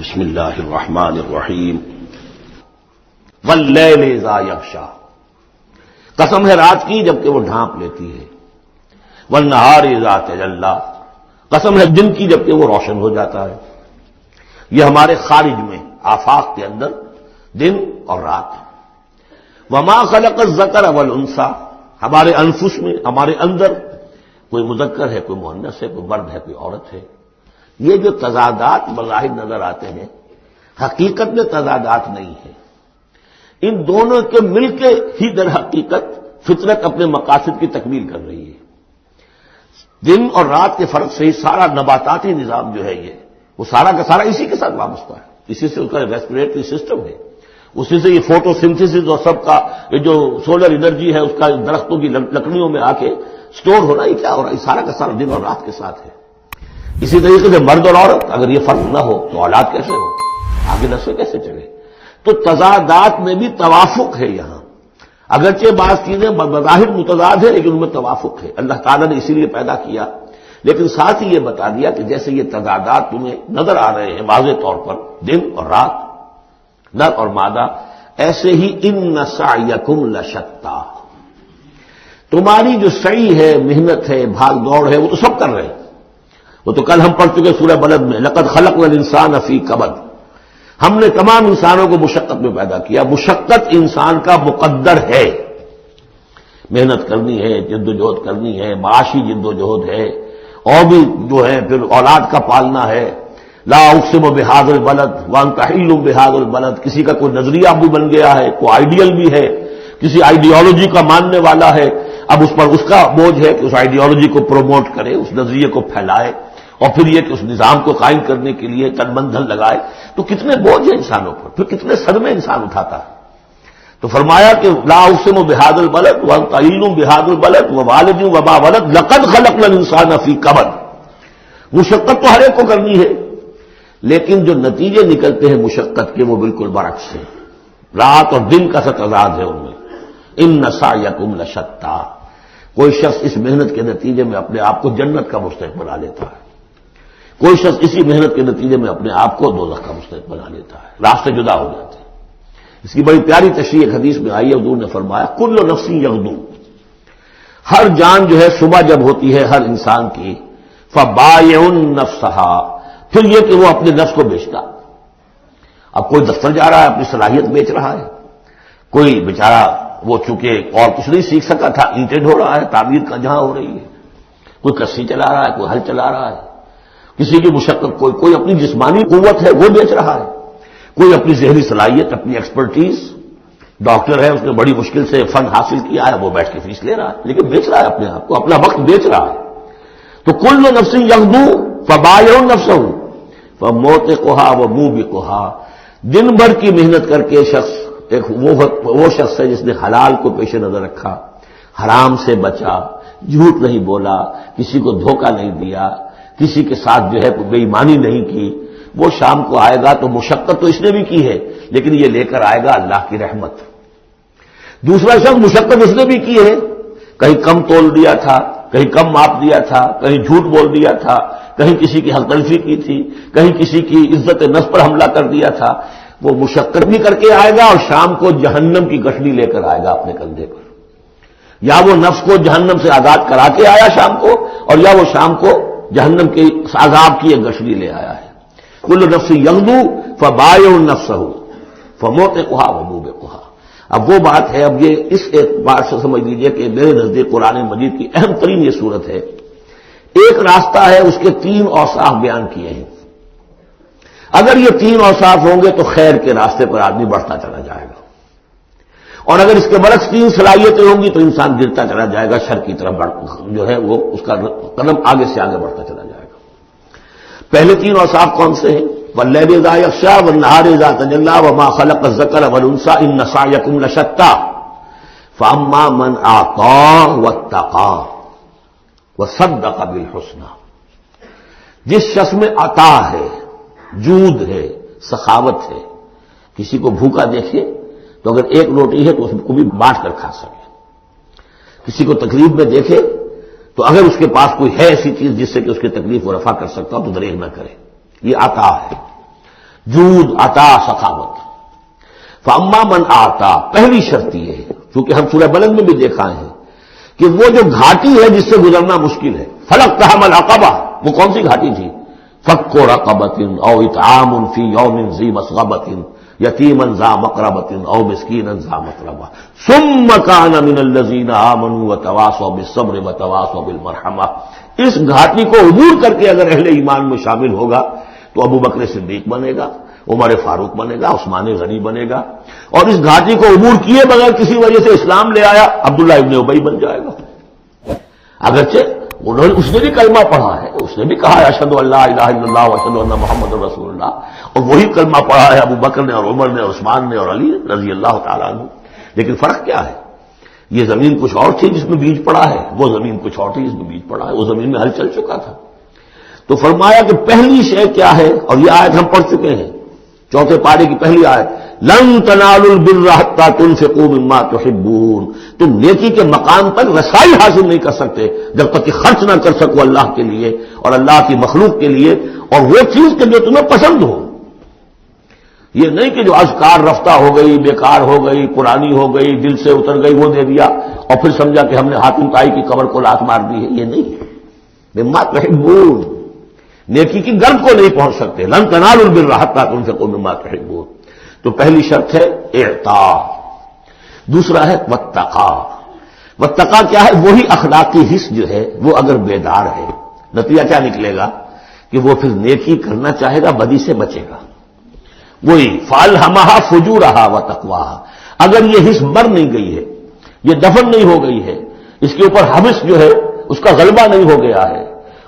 بسم اللہ الرحمن الرحیم واللیل اذا یغشا، قسم ہے رات کی جبکہ وہ ڈھانپ لیتی ہے، والنہار اذا تجلی، قسم ہے دن کی جبکہ وہ روشن ہو جاتا ہے۔ یہ ہمارے خارج میں آفاق کے اندر دن اور رات۔ وما خلق الذکر والانثی، ہمارے انفس میں، ہمارے اندر کوئی مذکر ہے، کوئی مؤنث ہے، کوئی مرد ہے، کوئی عورت ہے۔ یہ جو تضادات بظاہر نظر آتے ہیں حقیقت میں تضادات نہیں ہے، ان دونوں کے مل کے ہی در حقیقت فطرت اپنے مقاصد کی تکمیل کر رہی ہے۔ دن اور رات کے فرق سے ہی سارا نباتاتی نظام جو ہے یہ وہ سارا کا سارا اسی کے ساتھ وابستہ ہے، اسی سے اس کا ریسپریٹری سسٹم ہے، اسی سے یہ فوٹو سنتھسس اور سب کا یہ جو سولر انرجی ہے اس کا درختوں کی لکڑیوں میں آ کے سٹور ہو رہا ہے، کیا ہو رہا ہے، سارا کا سارا دن اور رات کے ساتھ ہے۔ اسی طریقے سے مرد اور عورت اگر یہ فرق نہ ہو تو اولاد کیسے ہو، آگے نسل کیسے چلے؟ تو تضادات میں بھی توافق ہے یہاں، اگرچہ بعض چیزیں بظاہر متضاد ہیں لیکن ان میں توافق ہے، اللہ تعالیٰ نے اسی لیے پیدا کیا، لیکن ساتھ ہی یہ بتا دیا کہ جیسے یہ تضادات تمہیں نظر آ رہے ہیں واضح طور پر، دن اور رات، نر اور مادہ، ایسے ہی ان سعیکم لشتی، تمہاری جو سعی ہے، محنت ہے، بھاگ دوڑ ہے، وہ تو سب کر رہے ہیں۔ وہ تو کل ہم پڑھ چکے سورہ بلد میں، لقد خلقنا الانسان فی کبد، ہم نے تمام انسانوں کو مشقت میں پیدا کیا۔ مشقت انسان کا مقدر ہے، محنت کرنی ہے، جد و جہد کرنی ہے، معاشی جد و جہد ہے، اور بھی جو ہے پھر اولاد کا پالنا ہے۔ لا اقسم بہذا البلد وانت حل بہذا البلد، کسی کا کوئی نظریہ بھی بن گیا ہے، کوئی آئیڈیل بھی ہے، کسی آئیڈیالوجی کا ماننے والا ہے، اب اس پر اس کا بوجھ ہے کہ اس آئیڈیالوجی کو پروموٹ کرے، اس نظریے کو پھیلائے، اور پھر یہ کہ اس نظام کو قائم کرنے کے لیے تن من دھن لگائے، تو کتنے بوجھ ہیں انسانوں پر، پھر کتنے صدمے انسان اٹھاتا ہے۔ تو فرمایا کہ لا اقسم بہذا البلد وانت حل بہذا البلد ووالد وما ولد لقد خلقنا الانسان فی کبد، مشقت تو ہر ایک کو کرنی ہے، لیکن جو نتیجے نکلتے ہیں مشقت کے وہ بالکل برعکس ہیں، رات اور دن کا سا تضاد ہے ان میں۔ ان سعیکم لشتی، کوئی شخص اس محنت کے نتیجے میں اپنے آپ کو جنت کا مستحق بنا لیتا ہے، کوئی شخص اسی محنت کے نتیجے میں اپنے آپ کو دوزخ کا مستحق بنا لیتا ہے، راستے جدا ہو جاتے ہیں۔ اس کی بڑی پیاری تشریح ایک حدیث میں آئی ہے، حضور نے فرمایا کل نفس یغدو، ہر جان جو ہے صبح جب ہوتی ہے ہر انسان کی، فبائع نفسہا، پھر یہ کہ وہ اپنے نفس کو بیچتا۔ اب کوئی دفتر جا رہا ہے اپنی صلاحیت بیچ رہا ہے، کوئی بیچارہ وہ چونکہ اور کچھ نہیں سیکھ سکا تھا، اینٹیں ڈھو رہا ہے، تعمیر کا جہاں ہو رہی ہے، کوئی کسی چلا رہا ہے، کوئی ہل چلا رہا ہے، کسی کی مشقت کوئی اپنی جسمانی قوت ہے وہ بیچ رہا ہے، کوئی اپنی ذہنی صلاحیت، اپنی ایکسپرٹیز، ڈاکٹر ہے اس نے بڑی مشکل سے فن حاصل کیا ہے، وہ بیٹھ کے فیس لے رہا ہے، لیکن بیچ رہا ہے اپنے آپ کو، اپنا وقت بیچ رہا ہے۔ تو کل نفس یغدو فبائع نفسہ فموتقھا وموبقھا، دن بھر کی محنت کر کے شخص ایک وہ شخص ہے جس نے حلال کو پیش نظر رکھا، حرام سے بچا، جھوٹ نہیں بولا، کسی کو دھوکہ نہیں دیا، کسی کے ساتھ جو ہے بے ایمانی نہیں کی، وہ شام کو آئے گا تو مشقت تو اس نے بھی کی ہے لیکن یہ لے کر آئے گا اللہ کی رحمت۔ دوسرا شخص مشقت اس نے بھی کی ہے، کہیں کم تول دیا تھا، کہیں کم ماپ دیا تھا، کہیں جھوٹ بول دیا تھا، کہیں کسی کی حق تلفی کی تھی، کہیں کسی کی عزت نفس پر حملہ کر دیا تھا، وہ مشقت بھی کر کے آئے گا اور شام کو جہنم کی گٹھلی لے کر آئے گا اپنے کندھے پر، یا وہ نفس کو جہنم سے آزاد کرا کے آیا شام کو، اور یا وہ شام کو جہنم کے عذاب کی ایک گٹھلی لے آیا ہے۔ کل نفس یغدو فبائع نفسہ فموتقھا وموبقھا۔ اب وہ بات ہے، اب یہ اس ایک بات سے سمجھ لیجئے کہ میرے نزدیک قرآن مجید کی اہم ترین یہ صورت ہے، ایک راستہ ہے، اس کے 3 اوصاف بیان کیے ہیں، اگر یہ 3 اوصاف ہوں گے تو خیر کے راستے پر آدمی بڑھتا چلا جائے گا، اور اگر اس کے برعکس 3 صلاحیتیں ہوں گی تو انسان گرتا چلا جائے گا، شر کی طرف جو ہے وہ اس کا قدم آگے سے آگے بڑھتا چلا جائے گا۔ پہلے 3 اوصاف کون سے ہیں؟ واللیل اذا یغشا والنہار اذا تجلی وما خلق الذکر والانثی ان سعیکم لشتی فاما من اعطی واتقی وصدق بالحسنی، جس شخص میں عطا ہے، جود ہے، سخاوت ہے، کسی کو بھوکا دیکھے تو اگر 1 روٹی ہے تو اس کو بھی بانٹ کر کھا سکے، کسی کو تکلیف میں دیکھے تو اگر اس کے پاس کوئی ہے ایسی چیز جس سے کہ اس کی تکلیف کو رفع کر سکتا ہو تو دریغ نہ کرے، یہ عطا ہے۔ جود، عطا، سخاوت۔ فاما من آتا، پہلی شرط یہ ہے، چونکہ ہم سورہ بلد میں بھی دیکھا ہے کہ وہ جو گھاٹی ہے جس سے گزرنا مشکل ہے، فلقتحم العقبہ، وہ کون سی گھاٹی تھی؟ فک رقبۃ او اطعام فی یوم ذی مسغبۃ یتیما ذا مقربۃ او مسکینا ذا متربہ ثم کان من الذین آمنوا وتواصوا بالصبر وتواصوا بالمرحمہ۔ اس گھاٹی کو عبور کر کے اگر اہل ایمان میں شامل ہوگا تو ابو بکر صدیق بنے گا، عمر فاروق بنے گا، عثمان غنی بنے گا، اور اس گھاٹی کو عبور کیے بغیر کسی وجہ سے اسلام لے آیا عبداللہ ابن ابی بن جائے گا۔ اگرچہ اس نے بھی کلمہ پڑھا ہے، اس نے بھی کہا ہے اشہد ان لا الہ الا اللہ واشہد ان محمد رسول اللہ، اور وہی کلمہ پڑھا ہے ابو بکر نے اور عمر نے اور عثمان نے اور علی رضی اللہ تعالیٰ عنہ۔ لیکن فرق کیا ہے؟ یہ زمین کچھ اور تھی جس میں بیج پڑا ہے، وہ زمین کچھ اور تھی جس میں بیج پڑا ہے، وہ زمین میں ہل چل چکا تھا۔ تو فرمایا کہ پہلی شے کیا ہے، اور یہ آیت ہم پڑھ چکے ہیں، چوتھے پارے کی پہلی آیت، لن تنالوا البر حتى تنفقوا مما تحبون، تم نیکی کے مقام تک رسائی حاصل نہیں کر سکتے جب تک کہ خرچ نہ کر سکو اللہ کے لیے اور اللہ کی مخلوق کے لیے، اور وہ چیز کہ جو تمہیں پسند ہو۔ یہ نہیں کہ جو اذکار رفتہ ہو گئی، بیکار ہو گئی، پرانی ہو گئی، دل سے اتر گئی، وہ دے دیا اور پھر سمجھا کہ ہم نے حاتم طائی کی قبر کو لات مار دی ہے، یہ نہیں۔ مما تحبون، نیکی کی گرد کو نہیں پہنچ سکتے، لن تنالوا البر حتى تنفقوا مما تحبون۔ تو پہلی شرط ہے اعطاء، دوسرا ہے واتقا۔ واتقا کیا ہے؟ وہی اخلاقی حص جو ہے وہ اگر بیدار ہے، نتیجہ کیا نکلے گا کہ وہ پھر نیکی کرنا چاہے گا، بدی سے بچے گا۔ وہی فالہمہا فجورہا وتقواہا، اگر یہ حص مر نہیں گئی ہے، یہ دفن نہیں ہو گئی ہے، اس کے اوپر حبس جو ہے اس کا غلبہ نہیں ہو گیا ہے،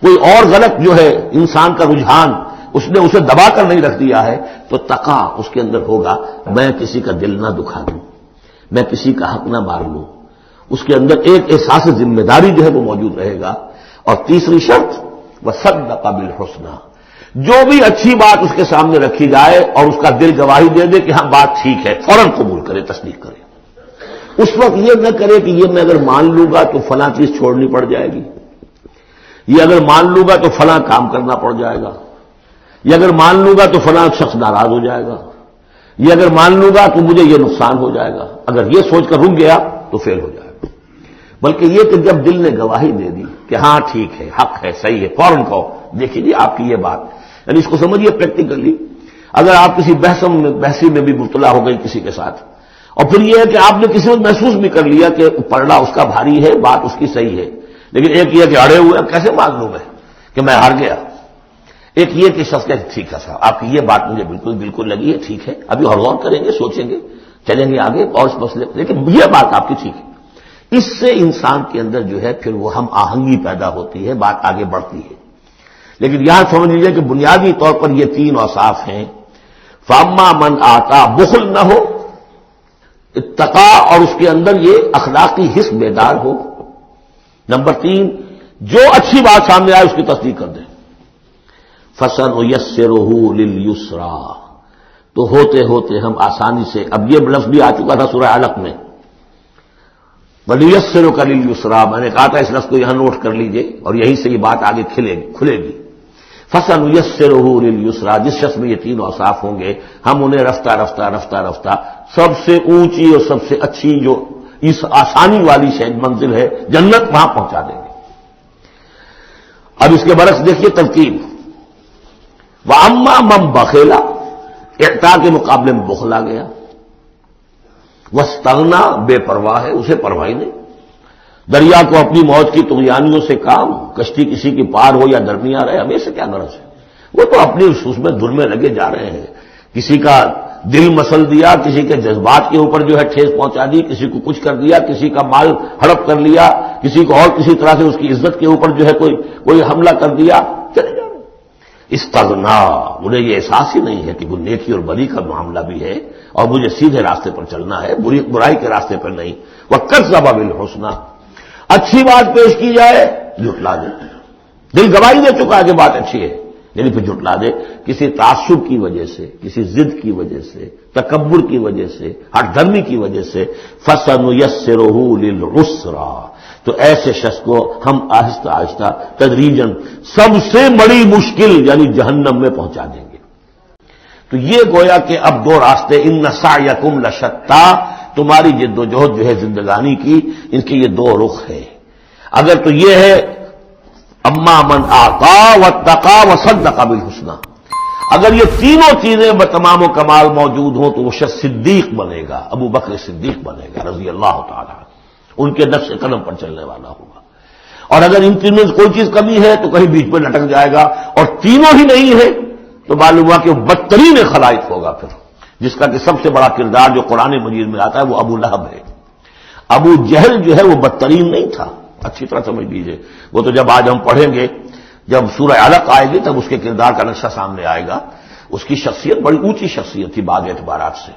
کوئی اور غلط جو ہے انسان کا رجحان اس نے اسے دبا کر نہیں رکھ دیا ہے، تو تقا اس کے اندر ہوگا، میں کسی کا دل نہ دکھا دوں، میں کسی کا حق نہ مار لوں، اس کے اندر ایک احساس ذمہ داری جو ہے وہ موجود رہے گا۔ اور تیسری شرط وصدق بالحسنی، جو بھی اچھی بات اس کے سامنے رکھی جائے اور اس کا دل گواہی دے دے کہ ہاں بات ٹھیک ہے، فوراً قبول کرے، تصدیق کرے۔ اس وقت یہ نہ کرے کہ یہ میں اگر مان لوں گا تو فلاں چیز چھوڑنی پڑ جائے گی، یہ اگر مان لوں گا تو فلاں کام کرنا پڑ جائے گا، یہ اگر مان لوں گا تو فلاں شخص ناراض ہو جائے گا، یہ اگر مان لوں گا تو مجھے یہ نقصان ہو جائے گا، اگر یہ سوچ کر رک گیا تو فیل ہو جائے گا۔ بلکہ یہ کہ جب دل نے گواہی دے دی کہ ہاں ٹھیک ہے، حق ہے، صحیح ہے، فوراً کہو دیکھیے جی آپ کی یہ بات، یعنی اس کو سمجھیے پریکٹیکلی، اگر آپ کسی بحثی میں بھی مبتلا ہو گئی کسی کے ساتھ، اور پھر یہ ہے کہ آپ نے کسی وقت محسوس بھی کر لیا کہ پلڑا اس کا بھاری ہے، بات اس کی صحیح ہے، لیکن ایک یہ کہ اڑے ہوئے کیسے مان لوں میں کہ میں ہار گیا، ایک یہ کہ شخص کہتے ٹھیک ہے صاحب آپ کی یہ بات مجھے بالکل لگی ہے، ٹھیک ہے، ابھی اور غور کریں گے، سوچیں گے، چلیں گے آگے اور اس مسئلے، لیکن یہ بات آپ کی ٹھیک ہے۔ اس سے انسان کے اندر جو ہے پھر وہ ہم آہنگی پیدا ہوتی ہے، بات آگے بڑھتی ہے۔ لیکن یہاں سمجھ لیجیے کہ بنیادی طور پر یہ تین اوصاف ہیں، فاما من آتا، بخل نہ ہو، اتقا اور اس کے اندر یہ اخلاقی حس بیدار ہو، نمبر 3 جو اچھی بات سامنے آئے اس کی تصدیق کر دیں، فَسَنُيَسِّرُهُ لِلْيُسْرَىٰ، تو ہوتے ہوتے ہم آسانی سے، اب یہ لفظ بھی آ چکا تھا سورہ علق میں، وَلِيَسِّرُكَ لِلْيُسْرَىٰ، میں نے کہا تھا اس لفظ کو یہاں نوٹ کر لیجئے اور یہیں سے یہ بات آگے کھلے گی۔ فَسَنُيَسِّرُهُ لِلْيُسْرَىٰ، جس شخص میں یہ تین اوصاف ہوں گے ہم انہیں رفتہ سب سے اونچی اور سب سے اچھی جو اس آسانی والی منزل ہے جنت، وہاں پہنچا دیں گے۔ اب اس کے برعکس دیکھیے ترکیب، وَأَمَّا مَن بَخِلَ، اعطاء کے مقابلے میں بخل آ گیا، وَاسْتَغْنَىٰ، بے پرواہ ہے، اسے پرواہ نہیں، دریا کو اپنی موج کی طغیانیوں سے کام، کشتی کسی کی پار ہو یا درمیان رہے، ہمیں سے کیا غرض ہے، وہ تو اپنی اس میں دھن میں لگے جا رہے ہیں، کسی کا دل مسل دیا، کسی کے جذبات کے اوپر جو ہے ٹھیس پہنچا دی، کسی کو کچھ کر دیا، کسی کا مال ہڑپ کر لیا، کسی کو اور کسی طرح سے اس کی عزت کے اوپر جو ہے کوئی حملہ کر دیا، چلے جا رہے۔ استغنا، مجھے یہ احساس ہی نہیں ہے کہ وہ نیکی اور بدی کا معاملہ بھی ہے اور مجھے سیدھے راستے پر چلنا ہے، برائی کے راستے پر نہیں۔ وَكَذَّبَ بِالْحُسْنَىٰ، اچھی بات پیش کی جائے جھٹلا دے، دل گواہی دے چکا ہے کہ بات اچھی ہے لیکن پھر جھٹلا دے، کسی تعصب کی وجہ سے، کسی ضد کی وجہ سے، تکبر کی وجہ سے، ہٹ دھرمی کی وجہ سے، فَسَنُيَسِّرُهُ لِلْعُسْرَىٰ، تو ایسے شخص کو ہم آہستہ آہستہ تدریجاً سب سے بڑی مشکل یعنی جہنم میں پہنچا دیں گے۔ تو یہ گویا کہ اب دو راستے، ان سعیکم لشتی، تمہاری جد و جہد جو ہے زندگانی کی، ان کے یہ دو رخ ہے۔ اگر تو یہ ہے اما من اعطا واتقى وصدق بالحسنى، اگر یہ تینوں چیزیں بتمام و کمال موجود ہوں تو وہ شخص صدیق بنے گا، ابو بکر صدیق بنے گا رضی اللہ تعالی عنہ، ان کے نقش قدم پر چلنے والا ہوگا۔ اور اگر ان تینوں میں کوئی چیز کمی ہے تو کہیں بیچ میں لٹک جائے گا، اور تینوں ہی نہیں ہے تو معلوم ہوا کہ وہ بدترین خلائق ہوگا پھر، جس کا کہ سب سے بڑا کردار جو قرآن مجید میں آتا ہے وہ ابو لہب ہے۔ ابو جہل جو ہے وہ بدترین نہیں تھا، اچھی طرح سمجھ لیجیے، وہ تو جب آج ہم پڑھیں گے، جب سورہ علق آئے گی تب اس کے کردار کا نقشہ سامنے آئے گا۔ اس کی شخصیت بڑی اونچی شخصیت تھی بعض اعتبارات سے،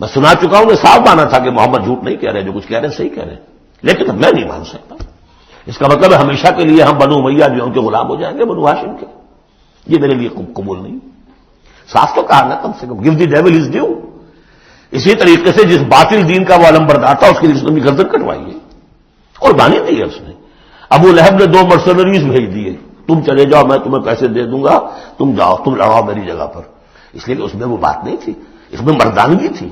میں سنا چکا ہوں، نے صاف مانا تھا کہ محمد جھوٹ نہیں کہہ رہے، جو کچھ کہہ رہے ہیں صحیح کہہ رہے ہیں، لیکن اب میں نہیں مان سکتا۔ اس کا مطلب ہے ہمیشہ کے لیے ہم بنو امیہ جو ان کے غلام ہو جائیں گے، بنو ہاشم کے، یہ میرے لیے قبول نہیں۔ صاف تو کہا نا کم سے کم give the devil his due. اسی طریقے سے جس باطل دین کا وہ علمبردار تھا اس کے لیے اس نے گردن کٹوائیے، اور بانی دی ہے اس نے۔ ابو لہب نے 2 مرسنریز بھیج دیے، تم چلے جاؤ، میں تمہیں پیسے دے دوں گا، تم جاؤ، تم لڑاؤ میری جگہ پر، اس لیے کہ اس میں وہ بات نہیں تھی، اس میں مردانگی تھی۔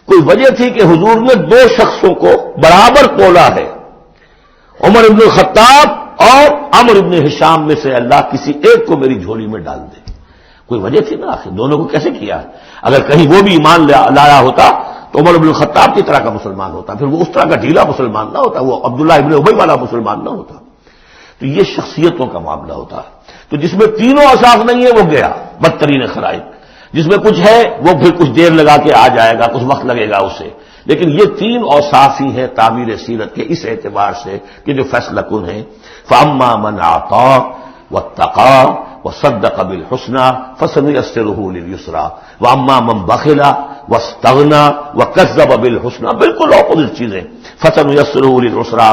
کوئی وجہ تھی کہ حضور نے 2 شخصوں کو برابر تولا ہے، عمر ابن الخطاب اور عمر ابن ہشام میں سے اللہ کسی ایک کو میری جھولی میں ڈال دے۔ کوئی وجہ تھی نا، آخر دونوں کو کیسے کیا ہے؟ اگر کہیں وہ بھی ایمان لایا ہوتا تو عمر ابن الخطاب کی طرح کا مسلمان ہوتا، پھر وہ اس طرح کا ڈھیلا مسلمان نہ ہوتا، وہ عبداللہ ابن ابی والا مسلمان نہ ہوتا۔ تو یہ شخصیتوں کا معاملہ ہوتا ہے۔ تو جس میں تینوں اوصاف نہیں ہے وہ گیا بدترین خلائق، جس میں کچھ ہے وہ پھر کچھ دیر لگا کے آ جائے گا، کچھ وقت لگے گا اسے، لیکن یہ 3 اوصاف ہی ہیں تعمیر سیرت کے اس اعتبار سے کہ جو فیصلہ کن ہیں۔ فاما من اعطى واتقى وصدق بالحسنى فسنيسره لليسرى واما من بخل واستغنى وكذب بالحسنى، بالکل اپوزٹ چیزیں، فسنيسره للعسرى،